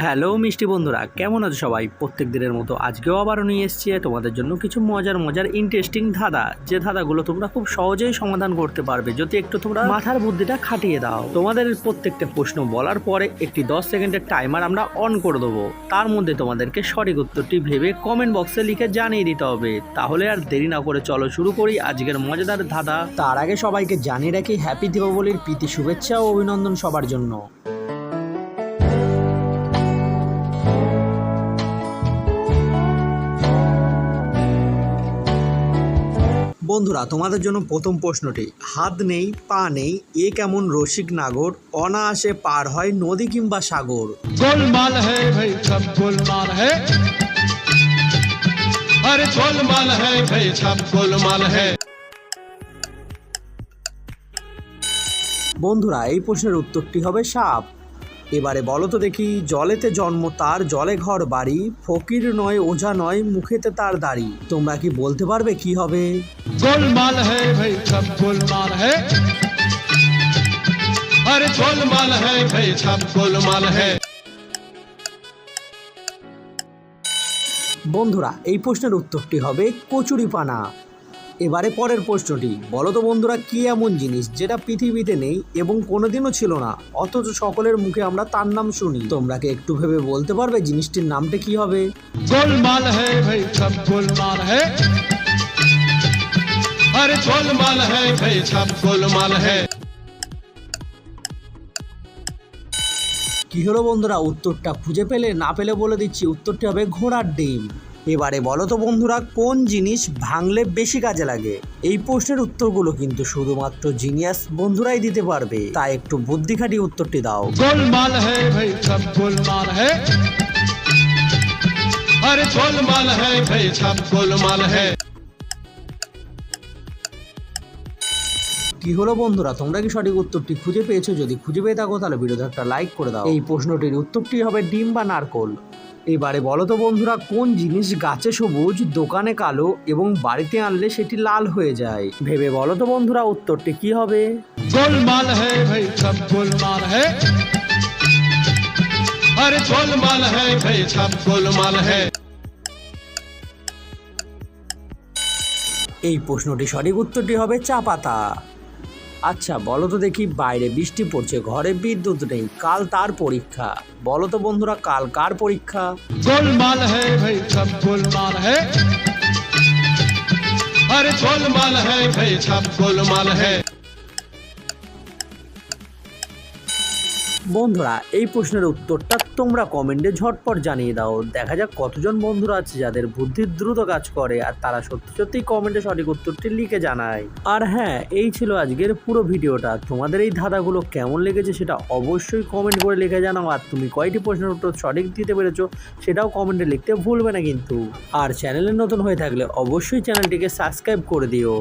Hello মিষ্টি বন্ধুরা, কেমন আছো সবাই? প্রত্যেক দিনের মতো আজকেও আবারও নিয়ে এসেছি তোমাদের জন্য কিছু মজার ইন্টারেস্টিং ধাঁধা, যে ধাঁধাগুলো তোমরা খুব সহজেই সমাধান করতে পারবে যদি একটু তোমরা মাথার বুদ্ধিটা খাটিয়ে দাও। তোমাদের প্রত্যেকটা প্রশ্ন বলার পরে একটি 10 সেকেন্ডের টাইমার আমরা অন করে দেবো। তার মধ্যে তোমাদেরকে সঠিক উত্তরটি ভেবে কমেন্ট বক্সে লিখে জানিয়ে দিতে হবে। তাহলে আর দেরি না করে চলো শুরু করি আজকের মজাদার ধাঁধা। তার আগে সবাইকে জানিয়ে রাখি হ্যাপি দীপাবলির প্রীতি শুভেচ্ছা ও অভিনন্দন সবার জন্য। বন্ধুরা, তোমাদের জন্য প্রথম প্রশ্নটি, হাত নেই পা নেই এ কেমন রসিক নাগর, অনায়াসে পার হয় নদী কিংবা সাগর। गोलमाल है भाई सब गोलमाल है, अरे गोलमाल है भाई सब गोलमाल है। বন্ধুরা, এই প্রশ্নের উত্তরটি হবে সাপ। এবারে বলো তো দেখি, জলেতে জন্ম তার জলে ঘর বাড়ি, ফকির নয় ওঝা নয় মুখেতে তার দাড়ি। তোমরা কি বলতে পারবে কি হবে? गोलमाल है भाई सब गोलमाल है, अरे गोलमाल है भाई सब गोलमाल है। বন্ধুরা, এই প্রশ্নের উত্তরটি হবে কচুরিপানা। এবারে পরের প্রশ্নটি, বলো তো বন্ধুরা, কি এমন জিনিস যেটা পৃথিবীতে নেই এবং কোনোদিনও ছিল না, অথচ সকলের মুখে আমরা তার নাম শুনি। তোমরা কি একটু ভেবে বলতে পারবে জিনিসটির নামটা কি হবে? गोलमाल है भाई सब गोलमाल है, अरे गोलमाल है भाई सब गोलमाल है। কি হলো বন্ধুরা, উত্তরটা খুঁজে পেলে? না পেলে বলে দিচ্ছি, উত্তরটি হবে ঘোড়ার ডিম। এবারে বলো তো বন্ধুরা, কোন জিনিস ভাঙলে বেশি কাজে লাগে? এই প্রশ্নের উত্তরগুলো কিন্তু শুধুমাত্র জিনিয়াস বন্ধুরাই দিতে পারবে, তাই একটু বুদ্ধি খাটিয়ে উত্তরটি দাও। गोलमाल है भाई सब गोलमाल है, अरे गोलमाल है भाई सब गोलमाल है। কি হলো বন্ধুরা, তোমরা কি সঠিক উত্তরটি খুঁজে পেয়েছো? যদি খুঁজে পেয়ে থাকো তাহলে ভিডিওতে একটা লাইক করে দাও। এই প্রশ্নটির উত্তরটি হবে ডিম বা নারকোল। এবারে বলো তো বন্ধুরা, কোন জিনিস গাছে সবুজ দোকানে কালো এবং বাড়িতে আনলে সেটি লাল হয়ে যায়? ভেবে বলো তো বন্ধুরা, উত্তরটি কি হবে? गोलमाल है भाई सब गोलमाल है, अरे गोलमाल है भाई सब गोलमाल है। এই প্রশ্নটি সঠিক উত্তরটি হবে চা পাতা। আচ্ছা বলো তো দেখি, বাইরে বৃষ্টি পড়ছে ঘরে বিদ্যুৎ নেই, কাল তার পরীক্ষা। বলো তো বন্ধুরা, কাল কার পরীক্ষা? गोलमाल है भाई सब गोलमाल है, अरे गोलमाल है भाई सब गोलमाल है। বন্ধুরা, এই প্রশ্নের উত্তরটা তোমরা কমেন্টে ঝটপট জানিয়ে দাও। দেখা যাক কতজন বন্ধুরা আছে যাদের বুদ্ধি দ্রুত কাজ করে আর তারা সত্যি কমেন্টে সঠিক উত্তরটি লিখে জানায়। আর হ্যাঁ, এই ছিল আজকের পুরো ভিডিওটা। তোমাদের এই ধাঁধাগুলো কেমন লেগেছে সেটা অবশ্যই কমেন্ট করে লিখে জানাও। আর তুমি কয়টি প্রশ্নের উত্তর সঠিক দিতে পেরেছো সেটাও কমেন্টে লিখতে ভুলবে না কিন্তু। আর চ্যানেলে নতুন হয়ে থাকলে অবশ্যই চ্যানেলটিকে সাবস্ক্রাইব করে দিও।